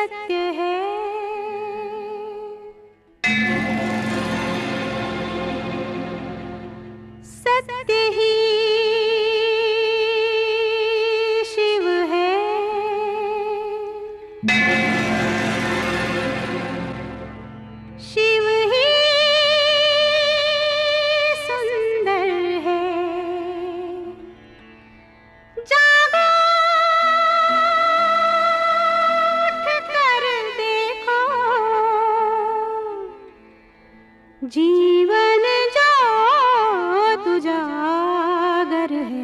सत्य है। सत्य ही शिव है। शिव ही सुंदर है। जागो उठ कर देखो, जीवन जो तुझागर है।